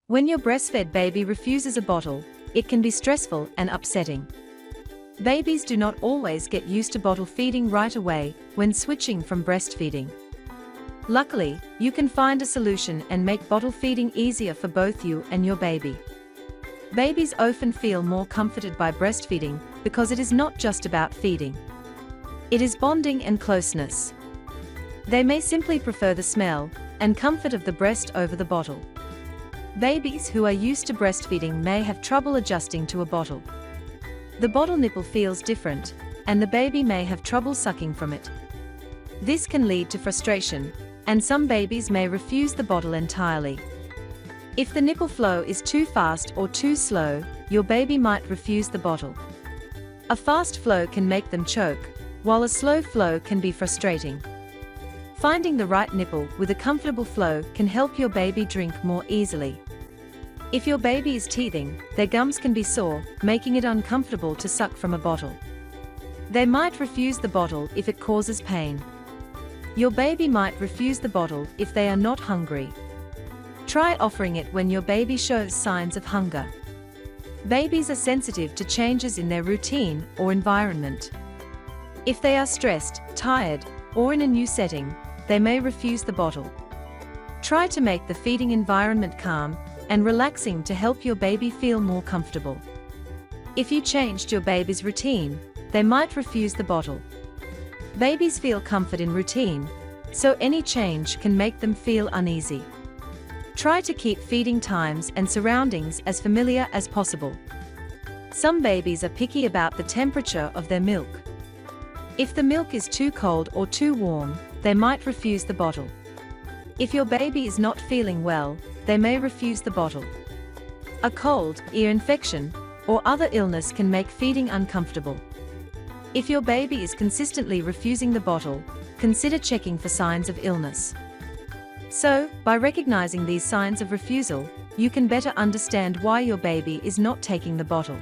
When your breastfed baby refuses a bottle, it can be stressful and upsetting. Babies do not always get used to bottle feeding right away when switching from breastfeeding. Luckily, you can find a solution and make bottle feeding easier for both you and your baby. Babies often feel more comforted by breastfeeding because it is not just about feeding. It is bonding and closeness. They may simply prefer the smell and comfort of the breast over the bottle. Babies who are used to breastfeeding may have trouble adjusting to a bottle. The bottle nipple feels different, and the baby may have trouble sucking from it. This can lead to frustration, and some babies may refuse the bottle entirely. If the nipple flow is too fast or too slow, your baby might refuse the bottle. A fast flow can make them choke, while a slow flow can be frustrating. Finding the right nipple with a comfortable flow can help your baby drink more easily. If your baby is teething, their gums can be sore, making it uncomfortable to suck from a bottle. They might refuse the bottle if it causes pain. Your baby might refuse the bottle if they are not hungry. Try offering it when your baby shows signs of hunger. Babies are sensitive to changes in their routine or environment. If they are stressed, tired, or in a new setting, they may refuse the bottle. Try to make the feeding environment calm and relaxing to help your baby feel more comfortable. If you changed your baby's routine, they might refuse the bottle. Babies feel comfort in routine, so any change can make them feel uneasy. Try to keep feeding times and surroundings as familiar as possible. Some babies are picky about the temperature of their milk. If the milk is too cold or too warm, they might refuse the bottle. If your baby is not feeling well, they may refuse the bottle. A cold, ear infection, or other illness can make feeding uncomfortable. If your baby is consistently refusing the bottle, consider checking for signs of illness. So, by recognizing these signs of refusal, you can better understand why your baby is not taking the bottle.